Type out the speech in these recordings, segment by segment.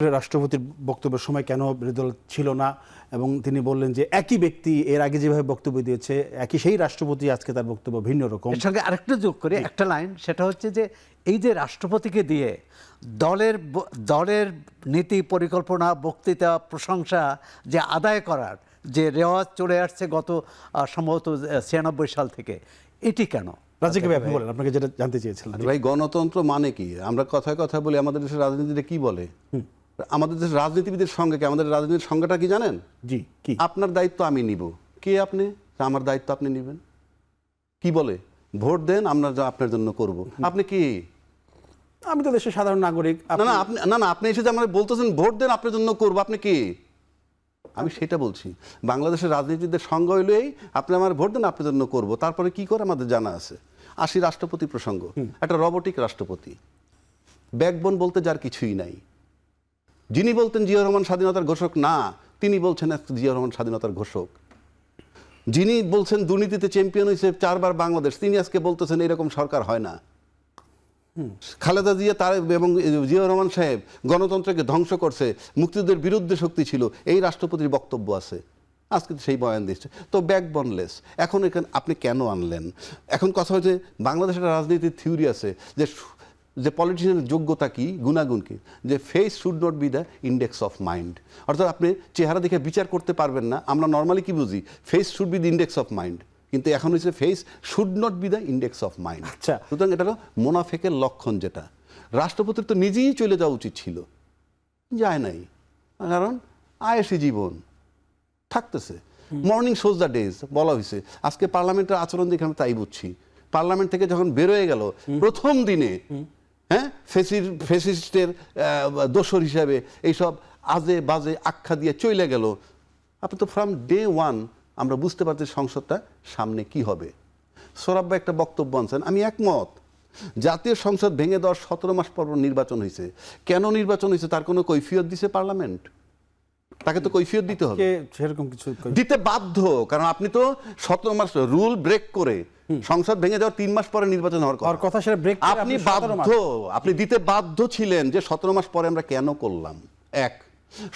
রাষ্ট্রপতির বক্তব্যের সময় কেন বিরোধী দল ছিল না, এবং তিনি বললেন যে একই ব্যক্তি এর আগে যেভাবে বক্তব্য দিয়েছে একই সেই রাষ্ট্রপতি আজকে তার বক্তব্য ভিন্ন রকম। এর সঙ্গে আরেকটা যোগ করে একটা লাইন, সেটা হচ্ছে যে এই যে রাষ্ট্রপতিকে দিয়ে দলের নীতি পরিকল্পনা বক্তৃতা প্রশংসা যে আদায় করার যে রেওয়াজ চলে আসছে গত সম্ভবত 96 সাল থেকে, এটি কেন? রাজীব ভাই আপনি বলেন, আপনাকে যেটা জানতে চেয়েছিলাম। ভাই, গণতন্ত্র মানে কি? আমরা কথায় কথায় বলি আমাদের দেশের রাজনীতিটা কি বলে। আমাদের দেশের রাজনীতিবিদের সঙ্গে কি, আমাদের রাজনীতির সংজ্ঞাটা কি জানেন? জি, কি? আপনার দায়িত্ব আমি নিব। কে আপনি? আমার দায়িত্ব আপনি নেবেন। কি বলে? ভোট দেন, আমরা আপনার জন্য করব। আপনি কি? আমি তো দেশের সাধারণ নাগরিক। আপনি এসে যে আমাদের বলতেছেন ভোট দেন আপনার জন্য করব, আপনি কি? আমি সেটা বলছি। বাংলাদেশের রাজনীতিদের সংজ্ঞা হইল এই, আপনি আমার ভোট দেন আপনার জন্য করব। তারপরে কি করে আমাদের জানা আছে। আসি রাষ্ট্রপতি প্রসঙ্গ। একটা রবোটিক রাষ্ট্রপতি, ব্যাকবোন বলতে যার কিছুই নাই। যিনি বলতেন জিয়াউর রহমান স্বাধীনতার ঘোষক না, তিনি বলছেন জিয়াউর রহমান স্বাধীনতার ঘোষক। যিনি বলছেন দুর্নীতিতে চ্যাম্পিয়ন হয়েছে 4 বার বাংলাদেশ, তিনি আজকে বলতেছেন এরকম সরকার হয় না। খালেদা জিয়া তার এবং জিয়াউর রহমান সাহেব গণতন্ত্রকে ধ্বংস করছে, মুক্তিযুদ্ধের বিরুদ্ধে শক্তি ছিল, এই রাষ্ট্রপতির বক্তব্য আছে। আজকে সেই বয়ান দিচ্ছে তো ব্যাকবোনলেস। এখন এখানে আপনি কেন আনলেন? এখন কথা হচ্ছে বাংলাদেশের রাজনীতির থিওরি আছে যে পলিটিশিয়ানের যোগ্যতা কি, গুণাগুণ কি, যে face should not be the index of mind. অর্থাৎ আপনি চেহারা দেখে বিচার করতে পারবেন না। আমরা নর্মালি কি বুঝি? Face should be the index of mind, কিন্তু এখন হচ্ছে face should not be the index of mind. আচ্ছা, সুতরাং এটা হলো মোনাফেকের লক্ষণ। যেটা রাষ্ট্রপতির তো নিজেই চলে যাওয়া উচিত ছিল, যায় নাই, কারণ আয়েসি জীবন থাকতেছে। মর্নিং শোজ দ্য ডেজ বলা হয়েছে। আজকে পার্লামেন্টের আচরণ দেখে আমি তাই বুঝছি। পার্লামেন্ট থেকে যখন বেরোয় গেল প্রথম দিনে, হ্যাঁ, ফেসিস্টের দোসর হিসাবে এইসব আজে বাজে আখ্যা দিয়ে চলে গেল। আপনি তো ফ্রম ডে ওয়ান আমরা বুঝতে পারছি সংসদটা সামনে কি হবে। সোহরাব ভাই একটা বক্তব্য আনছেন, আমি একমত। জাতীয় সংসদ ভেঙে দেওয়ার 17 মাস পর নির্বাচন হয়েছে। কেন নির্বাচন হয়েছে তার কোনো কৈফিয়ত দিছে পার্লামেন্ট? তাকে তো কৈফিয়ত দিতে হবে, সেরকম কিছু দিতে বাধ্য। কারণ আপনি তো 17 মাস রুল ব্রেক করে সংসদ ভেঙে যাওয়ার 3 মাস পরে নির্বাচন হওয়ার কথা, সেটা ব্রেক করে আপনি বাধ্য, আপনি দিতে বাধ্য ছিলেন। যে 17 মাস পরে আমরা কেন করলাম?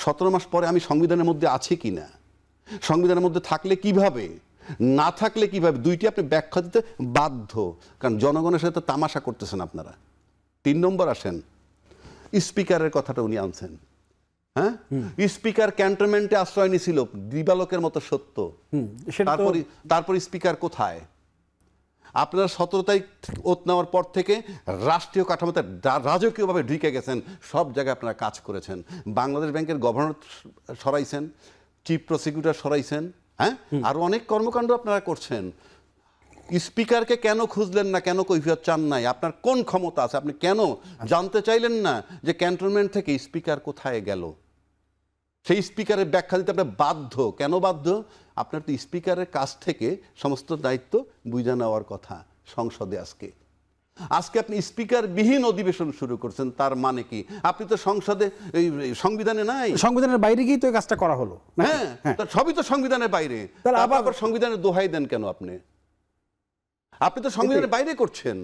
17 মাস পরে আমি সংবিধানের মধ্যে আছি কিনা, সংবিধানের মধ্যে থাকলে কিভাবে, না থাকলে কিভাবে, দুইটি আপনি ব্যাখ্যা দিতে বাধ্য। কারণ জনগণের সাথে তামাশা করতেছেন আপনারা। 3 নম্বর আসেন, স্পিকারের কথাটা উনি আনছেন। হ্যাঁ, স্পিকার ক্যান্টনমেন্টে আশ্রয় নিয়েছিল, দিবালোকের মতো সত্য। তারপর স্পিকার কোথায়? আপনারা 17 তারিখ ওত নেওয়ার পর থেকে রাষ্ট্রীয় কাঠামোতে রাজকীয়ভাবে ঢুকে গেছেন, সব জায়গায় আপনারা কাজ করেছেন। বাংলাদেশ ব্যাংকের গভর্নর সরাইছেন, চিফ প্রসিকিউটর সরাইছেন, হ্যাঁ, আরো অনেক কর্মকাণ্ড আপনারা করছেন। স্পিকারকে কেন খুঁজলেন না? কেন কৈফিয়ত চান নাই? আপনার কোন ক্ষমতা আছে? আপনি কেন জানতে চাইলেন না যে ক্যান্টনমেন্ট থেকে স্পিকার কোথায় গেল? সেই স্পিকারের ব্যাখ্যা দিতে আপনি বাধ্য। কেন বাধ্য? আপনার তো স্পিকারের কাছ থেকে সমস্ত দায়িত্ব বুঝে নেওয়ার কথা সংসদে। আজকে আপনি স্পিকার বিহীন অধিবেশন শুরু করছেন। তার মানে কি? আপনি তো সংসদে সংবিধানে নাই, সংবিধানের বাইরে গিয়ে তো এই কাজটা করা হলো। হ্যাঁ, সবই তো সংবিধানের বাইরে। আবার সংবিধানের দোহাই দেন কেন? আপনি তো সংবিধানের বাইরে করছেন।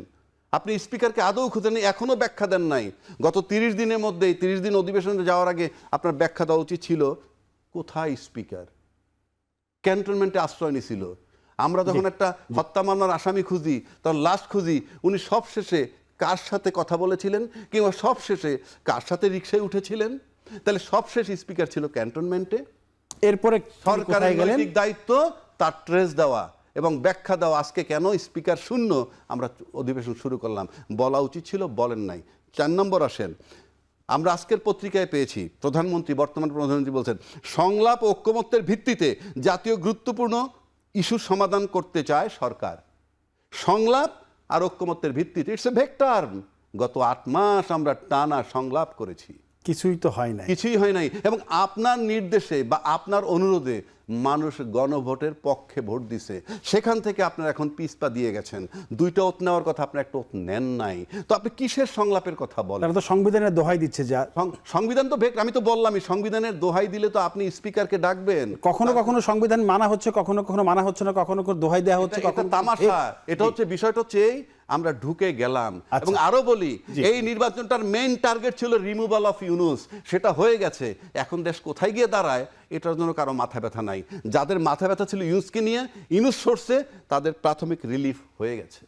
আপনি স্পিকারকে আদৌ খুঁজেন, এখনো ব্যাখ্যা দেন নাই। গত 30 দিনের মধ্যে, 30 দিন অধিবেশনে যাওয়ার আগে আপনার ব্যাখ্যা দেওয়া উচিত ছিল। কোথায় স্পিকার? ক্যান্টনমেন্টে আশ্রয় নিয়েছিল। আমরা যখন একটা হত্যা মামলার আসামি খুঁজি, তখন লাস্ট খুঁজি উনি সবশেষে কার সাথে কথা বলেছিলেন, কিংবা সবশেষে কার সাথে রিক্সায় উঠেছিলেন। তাহলে সবশেষ স্পিকার ছিল ক্যান্টনমেন্টে। এরপরে সরকারের নৈতিক দায়িত্ব তার ট্রেস দেওয়া এবং ব্যাখ্যা দেওয়া। আজকে কেন স্পিকার শূন্য আমরা অধিবেশন শুরু করলাম? বলা উচিত ছিল, বলেন নাই। 4 নম্বর আসেন, আমরা আজকের পত্রিকায় পেয়েছি বর্তমান প্রধানমন্ত্রী বলছেন সংলাপ ও ঐক্যমত্যের ভিত্তিতে জাতীয় গুরুত্বপূর্ণ ইস্যু সমাধান করতে চায় সরকার। সংলাপ আর ঐক্যমত্যের ভিত্তিতে, ইটস এ ভেগ টার্ম। গত 8 মাস আমরা টানা সংলাপ করেছি, কিছুই তো হয় নাই, কিছুই হয় নাই। এবং আপনার নির্দেশে বা আপনার অনুরোধে মানুষ গণভোটের পক্ষে ভোট দিছে, সেখান থেকে আপনারা এখন পিছপা দিয়ে গেছেন। 2টা ওত নেওয়ার কথা, আপনি একটা ওত নেন নাই, তো আপনি কিসের সংলাপের কথা বলেন? তারা তো সংবিধানের দোহাই দিচ্ছে যা সংবিধান তো আমি তো বললামই, সংবিধানের দোহাই দিলে তো আপনি স্পিকারকে ডাকবেন। কখনো কখনো সংবিধান মানা হচ্ছে, কখনো কখনো মানা হচ্ছে না, কখনো কখনো দোহাই দেওয়া হচ্ছে, এটা কখনো তামাশা। এটা হচ্ছে বিষয়টা হচ্ছে এই, আমরা ঢুকে গেলাম। এবং আরো বলি, এই নির্বাচনটার মেইন টার্গেট ছিল রিমুভাল অফ ইউনূস, সেটা হয়ে গেছে। এখন দেশ কোথায় গিয়ে দাঁড়ায় এটার জন্য কারো মাথা ব্যথা নাই। যাদের মাথা ব্যথা ছিল ইউনূসকে নিয়ে, ইউনূস সরছে, তাদের প্রাথমিক রিলিফ হয়ে গেছে।